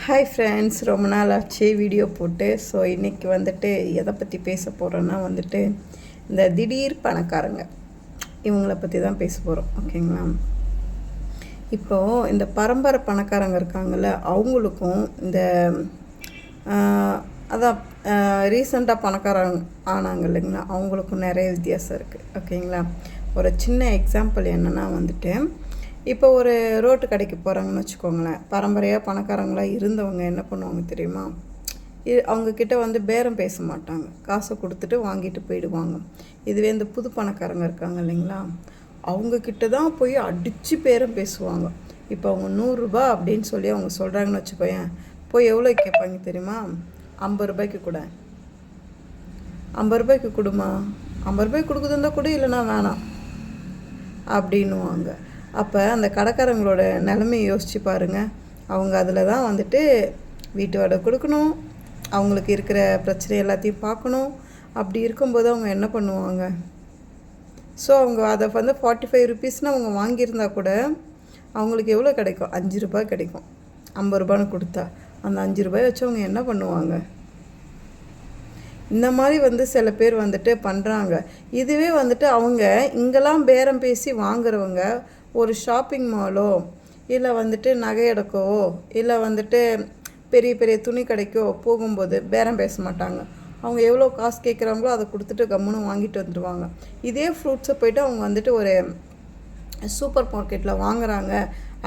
Hi friends, ரொம்ப நாள் ஆச்சு வீடியோ போட்டு. ஸோ இன்றைக்கி வந்துட்டு எதை பற்றி பேச போகிறோன்னா வந்துட்டு இந்த திடீர் பணக்காரங்க இவங்கள பற்றி தான் பேச போகிறோம். ஓகேங்களா? இப்போது இந்த பரம்பரை பணக்காரங்க இருக்காங்கள்ல, அவங்களுக்கும் இந்த அதான் ரீசண்டாக பணக்காரங்க ஆனாங்க இல்லைங்களா, அவங்களுக்கும் நிறைய வித்தியாசம் இருக்குது. ஓகேங்களா? ஒரு சின்ன எக்ஸாம்பிள் என்னென்னா வந்துட்டு, இப்போ ஒரு ரோட்டு கடைக்கு போகிறாங்கன்னு வச்சுக்கோங்களேன். பரம்பரையாக பணக்காரங்களாக இருந்தவங்க என்ன பண்ணுவாங்க தெரியுமா? அவங்கக்கிட்ட வந்து பேரம் பேச மாட்டாங்க, காசை கொடுத்துட்டு வாங்கிட்டு போயிடுவாங்க. இதுவே இந்த புது பணக்காரங்க இருக்காங்க இல்லைங்களா, அவங்கக்கிட்ட தான் போய் அடித்து பேரம் பேசுவாங்க. இப்போ அவங்க 100 ரூபா அப்படின்னு சொல்லி அவங்க சொல்கிறாங்கன்னு வச்சுக்கோயேன், போய் எவ்வளோ கேட்பாங்க தெரியுமா? 50 ரூபாய்க்கு கூட. 50 ரூபாய்க்கு கொடுமா, 50 ரூபாய்க்கு கொடுக்குதுந்தா கூட, இல்லைனா வேணாம் அப்படின்னுவாங்க. அப்போ அந்த கடைக்காரங்களோட நிலைமையை யோசித்து பாருங்கள். அவங்க அதில் தான் வந்துட்டு வீட்டு வாடகை கொடுக்கணும், அவங்களுக்கு இருக்கிற பிரச்சனை எல்லாத்தையும் பார்க்கணும். அப்படி இருக்கும்போது அவங்க என்ன பண்ணுவாங்க? ஸோ அவங்க அதை வந்து 45 ருபீஸ்னால் அவங்க வாங்கியிருந்தா கூட அவங்களுக்கு எவ்வளோ கிடைக்கும்? 5 ரூபாய் கிடைக்கும். 50 ரூபான்னு கொடுத்தா அந்த 5 ரூபாய் வச்சு அவங்க என்ன பண்ணுவாங்க? இந்த மாதிரி வந்து சில பேர் வந்துட்டு பண்ணுறாங்க. இதுவே வந்துட்டு அவங்க இங்கெல்லாம் பேரம் பேசி வாங்குறவங்க ஒரு ஷாப்பிங் மாலோ, இல்லை வந்துட்டு நகை எடுக்கவோ, இல்லை வந்துட்டு பெரிய பெரிய துணி கடைக்கோ போகும்போது பேரம் பேச மாட்டாங்க. அவங்க எவ்வளோ காசு கேட்குறாங்களோ அதை கொடுத்துட்டு கம்முன்னு வாங்கிட்டு வந்துடுவாங்க. இதே ஃப்ரூட்ஸை போய்ட்டு அவங்க வந்துட்டு ஒரு சூப்பர் மார்க்கெட்டில் வாங்குகிறாங்க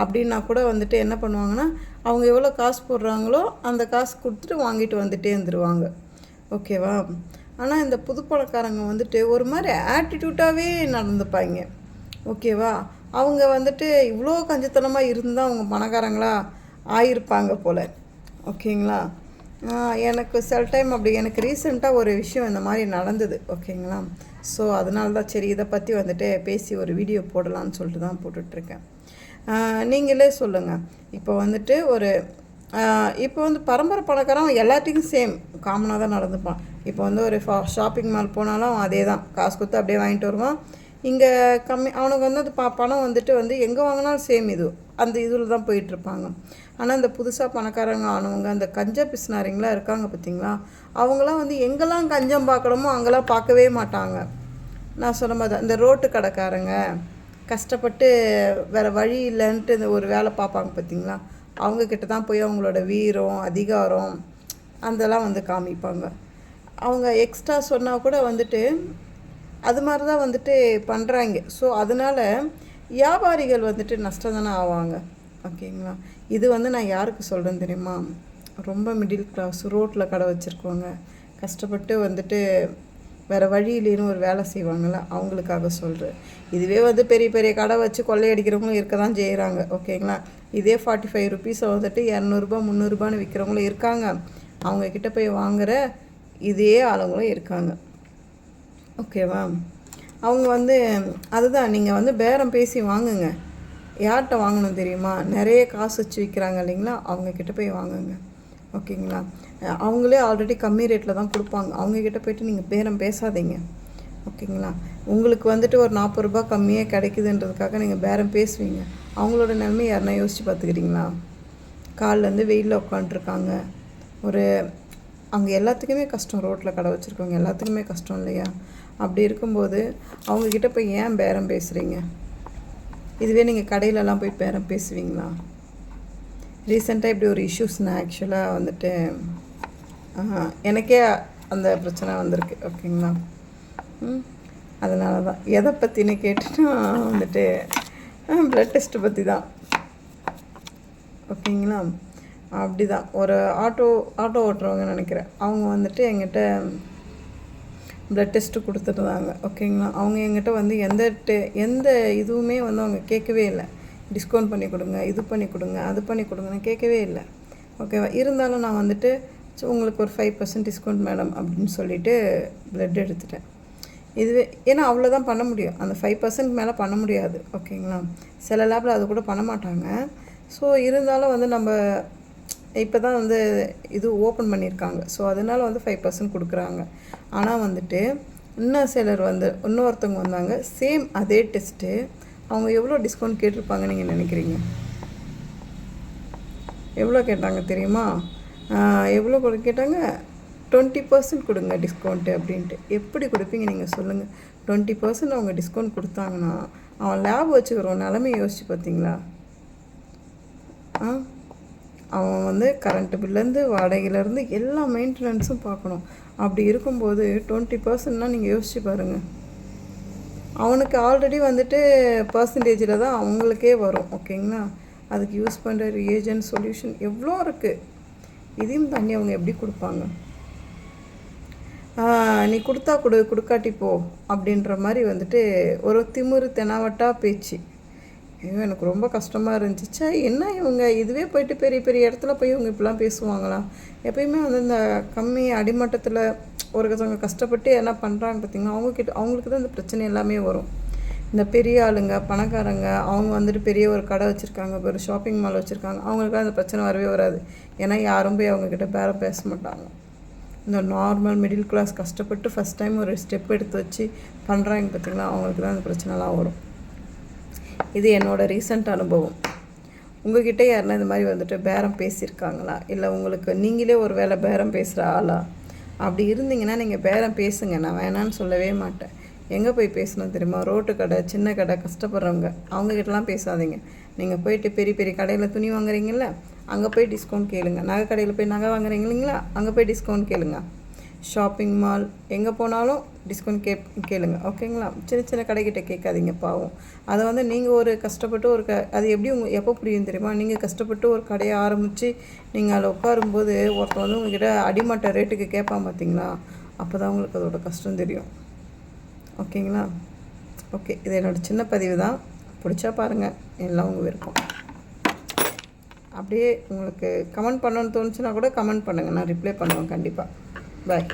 அப்படின்னா கூட வந்துட்டு என்ன பண்ணுவாங்கன்னா, அவங்க எவ்வளோ காசு போடுறாங்களோ அந்த காசு கொடுத்துட்டு வாங்கிட்டு வந்துகிட்டே இருந்துருவாங்க. ஓகேவா? ஆனால் இந்த புது பணக்காரங்க வந்துட்டு ஒரு மாதிரி ஆட்டிடியூட்டாகவே நடந்துப்பாங்க. ஓகேவா? அவங்க வந்துட்டு இவ்வளோ கஞ்சத்தனமாக இருந்தால் அவங்க பணக்காரங்களாக ஆகியிருப்பாங்க போல். ஓகேங்களா? எனக்கு சில டைம் அப்படி எனக்கு ரீசெண்டாக ஒரு விஷயம் இந்த மாதிரி நடந்தது. ஓகேங்களா? ஸோ அதனால தான் சரி இதை பற்றி வந்துட்டு பேசி ஒரு வீடியோ போடலான்னு சொல்லிட்டு தான் போட்டுட்ருக்கேன். நீங்களே சொல்லுங்கள். இப்போ வந்துட்டு இப்போ வந்து பரம்பரை பணக்காரன் எல்லாத்துக்கும் சேம் காமனாக தான் நடந்துப்பான். இப்போ வந்து ஒரு ஷாப்பிங் மால் போனாலும் அதே தான், காசு கொடுத்து அப்படியே வாங்கிட்டு வருவான். இங்கே அவனுக்கு வந்து அது பணம் வந்துட்டு எங்கே வாங்கினாலும் சேம் அந்த இதில் தான் போயிட்டுருப்பாங்க. ஆனால் இந்த புதுசாக பணக்காரங்க ஆனவங்க அந்த கஞ்ச பிஸ்னாரிங்களாம் இருக்காங்க பார்த்தீங்களா, அவங்களாம் வந்து எங்கெல்லாம் கஞ்சம் பார்க்கணுமோ அங்கெல்லாம் பார்க்கவே மாட்டாங்க. நான் சொன்ன மாதிரி இந்த ரோட்டு கடைக்காரங்க கஷ்டப்பட்டு வேறு வழி இல்லைன்ட்டு இந்த ஒரு வேலை பார்ப்பாங்க பார்த்தீங்களா, அவங்கக்கிட்ட தான் போய் அவங்களோட வீரம் அதிகாரம் அதெல்லாம் வந்து காமிப்பாங்க. அவங்க எக்ஸ்ட்ரா சொன்னால் கூட வந்துட்டு அது மாதிரி தான் வந்துட்டு பண்ணுறாங்க. ஸோ அதனால் வியாபாரிகள் வந்துட்டு நஷ்டம் தானே ஆவாங்க. ஓகேங்களா? இது வந்து நான் யாருக்கு சொல்கிறேன்னு தெரியுமா? ரொம்ப மிடில் கிளாஸ் ரோட்டில் கடை வச்சுருக்கவங்க, கஷ்டப்பட்டு வந்துட்டு வேறு வழியிலேன்னு ஒரு வேலை செய்வாங்கள்ல, அவங்களுக்காக சொல்கிறேன். இதுவே வந்து பெரிய பெரிய கடை வச்சு கொள்ளையடிக்கிறவங்களும் இருக்க தான் செய்கிறாங்க. ஓகேங்களா? இதே 45 ருபீஸை வந்துட்டு 200 300 விற்கிறவங்களும் இருக்காங்க. அவங்கக்கிட்ட போய் வாங்குகிற இதே ஆளுங்களும் இருக்காங்க. ஓகேவா? அவங்க வந்து அதுதான், நீங்கள் வந்து பேரம் பேசி வாங்குங்க. யார்கிட்ட வாங்கணும் தெரியுமா? நிறைய காசு வச்சு விற்கிறாங்க இல்லைங்களா, அவங்கக்கிட்ட போய் வாங்குங்க. ஓகேங்களா? அவங்களே ஆல்ரெடி கம்மி ரேட்டில் தான் கொடுப்பாங்க. அவங்கக்கிட்ட போய்ட்டு நீங்கள் பேரம் பேசாதீங்க. ஓகேங்களா? உங்களுக்கு வந்துட்டு ஒரு 40 ரூபா கம்மியாக கிடைக்குதுன்றதுக்காக நீங்கள் பேரம் பேசுவீங்க. அவங்களோட நிலைமை யாருன்னா யோசித்து பார்த்துக்கிறீங்களா? காலிலேருந்து வெயிலில் உட்காண்ட்ருக்காங்க. அவங்க எல்லாத்துக்குமே கஷ்டம். ரோட்டில் கடை வச்சுருக்கவங்க எல்லாத்துக்குமே கஷ்டம் இல்லையா? அப்படி இருக்கும்போது அவங்கக்கிட்ட போய் ஏன் பேரம் பேசுகிறீங்க? இதுவே நீங்கள் கடையிலலாம் போய் பேரம் பேசுவீங்களா? ரீசெண்டாக இப்படி ஒரு இஷ்யூஸ் நான் ஆக்சுவலாக வந்துட்டு எனக்கே அந்த பிரச்சனை வந்திருக்கு. ஓகேங்களா? அதனால தான் எதை பற்றின்னு கேட்டுன்னா வந்துட்டு ப்ளட் டெஸ்ட்டு பற்றி தான். ஓகேங்களா? அப்படி தான் ஒரு ஆட்டோ ஓட்டுறவங்க நினைக்கிறேன், அவங்க வந்துட்டு எங்கிட்ட ப்ளட் டெஸ்ட்டு கொடுத்துருந்தாங்க. ஓகேங்களா? அவங்க எங்கிட்ட வந்து எந்த இதுவுமே வந்து அவங்க கேட்கவே இல்லை. டிஸ்கவுண்ட் பண்ணி கொடுங்க, இது பண்ணி கொடுங்க, அது பண்ணி கொடுங்கன்னு கேட்கவே இல்லை. ஓகேவா? இருந்தாலும் நான் வந்துட்டு உங்களுக்கு ஒரு 5% டிஸ்கவுண்ட் மேடம் அப்படின்னு சொல்லிவிட்டு ப்ளட் எடுத்துட்டேன். இதுவே ஏன்னா அவ்வளோதான் பண்ண முடியும், அந்த 5% மேலே பண்ண முடியாது. ஓகேங்களா? சில லேபில் அது கூட பண்ண மாட்டாங்க. ஸோ இருந்தாலும் வந்து நம்ம இப்போ தான் வந்து இது ஓப்பன் பண்ணியிருக்காங்க. ஸோ அதனால் வந்து 5% கொடுக்குறாங்க. ஆனால் வந்துட்டு இன்னொருத்தவங்க வந்தாங்க, சேம் அதே டெஸ்ட்டு. அவங்க எவ்வளோ டிஸ்கவுண்ட் கேட்டிருப்பாங்க நீங்கள் நினைக்கிறீங்க? எவ்வளோ கேட்டாங்க தெரியுமா? எவ்வளோ கேட்டாங்க? 20% கொடுங்க டிஸ்கவுண்ட்டு அப்படின்ட்டு. எப்படி கொடுப்பீங்க நீங்கள் சொல்லுங்கள்? 20% அவங்க டிஸ்கவுண்ட் கொடுத்தாங்கன்னா அவன் லேப் வச்சுக்கிறோம் நிலமையை யோசிச்சு பார்த்தீங்களா? அவன் வந்து கரண்ட்டு பில்லேருந்து வாடகையிலேருந்து எல்லா மெயின்டெனன்ஸும் பார்க்கணும். அப்படி இருக்கும்போது 20%னால் நீங்கள் யோசிச்சு பாருங்கள். அவனுக்கு ஆல்ரெடி வந்துட்டு பர்சன்டேஜில் தான் அவங்களுக்கே வரும். ஓகேங்களா? அதுக்கு யூஸ் பண்ணுற ரியேஜென்ட் சொல்யூஷன் எவ்வளோ இருக்குது. இதையும் தாண்டி அவங்க எப்படி கொடுப்பாங்க? நீ கொடுத்தா கொடுக்காட்டி போ அப்படின்ற மாதிரி வந்துட்டு ஒரு திமிரு தெனாவட்டா பேச்சு. ஐயோ, எனக்கு ரொம்ப கஷ்டமாக இருந்துச்சு. என்ன இவங்க இதுவே போயிட்டு பெரிய பெரிய இடத்துல போய் இவங்க இப்படிலாம் பேசுவாங்களா? எப்பயுமே வந்து இந்த கம்மி அடிமட்டத்தில் ஒருத்தவங்க கஷ்டப்பட்டு என்ன பண்ணுறாங்க பார்த்திங்கன்னா, அவங்களுக்கு தான் இந்த பிரச்சனை எல்லாமே வரும். இந்த பெரிய ஆளுங்க, பணக்காரங்க, அவங்க வந்துட்டு பெரிய ஒரு கடை வச்சுருக்காங்க, ஒரு ஷாப்பிங் மால் வச்சுருக்காங்க, அவங்களுக்குலாம் அந்த பிரச்சனை வரவே வராது. ஏன்னா யாரும் போய் அவங்கக்கிட்ட பேரம் பேச மாட்டாங்க. இந்த நார்மல் மிடில் கிளாஸ் கஷ்டப்பட்டு ஃபஸ்ட் டைம் ஒரு ஸ்டெப் எடுத்து வச்சு பண்ணுறாங்க பார்த்திங்களா, அவங்களுக்கு தான் அந்த பிரச்சனைலாம் வரும். இது என்னோடய ரீசண்ட் அனுபவம். உங்கள்கிட்ட யாருன்னா இந்த மாதிரி வந்துட்டு பேரம் பேசியிருக்காங்களா? இல்லை உங்களுக்கு நீங்களே ஒரு வேளை பேரம் பேசுகிற ஆளா? அப்படி இருந்தீங்கன்னா நீங்கள் பேரம் பேசுங்க, நான் வேணான்னு சொல்லவே மாட்டேன். எங்கே போய் பேசணும் தெரியுமா? ரோட்டு கடை, சின்ன கடை, கஷ்டப்படுறவங்க அவங்கக்கிட்டலாம் பேசாதீங்க. நீங்கள் போயிட்டு பெரிய பெரிய கடையில் துணி வாங்குறீங்கள, அங்கே போய் டிஸ்கவுண்ட் கேளுங்க. நகை கடையில் போய் நகை வாங்குறீங்க இல்லைங்களா, அங்கே போய் டிஸ்கவுண்ட் கேளுங்க. ஷாப்பிங் மால் எங்கே போனாலும் டிஸ்கவுண்ட் கேளுங்க. ஓகேங்களா? சின்ன சின்ன கடைக்கிட்ட கேட்காதீங்க, பாவம். அதை வந்து நீங்கள் ஒரு கஷ்டப்பட்டு அது எப்படி எப்போ புரியும் தெரியுமா? நீங்கள் கஷ்டப்பட்டு ஒரு கடையை ஆரம்பித்து நீங்கள் அதில் உட்காரும்போது ஒருத்தர் வந்து உங்கள்கிட்ட அடிமட்ட ரேட்டுக்கு கேட்பான் பார்த்தீங்களா, அப்போ தான் உங்களுக்கு அதோட கஷ்டம் தெரியும். ஓகேங்களா? ஓகே, இது என்னோடய சின்ன பதிவு தான். பிடிச்சா பாருங்கள், எல்லாம் உங்கள் விருப்பம். அப்படியே உங்களுக்கு கமெண்ட் பண்ணணுன்னு தோணுச்சுன்னா கூட கமெண்ட் பண்ணுங்கள், நான் ரிப்ளை பண்ணுவேன் கண்டிப்பாக. பாய்.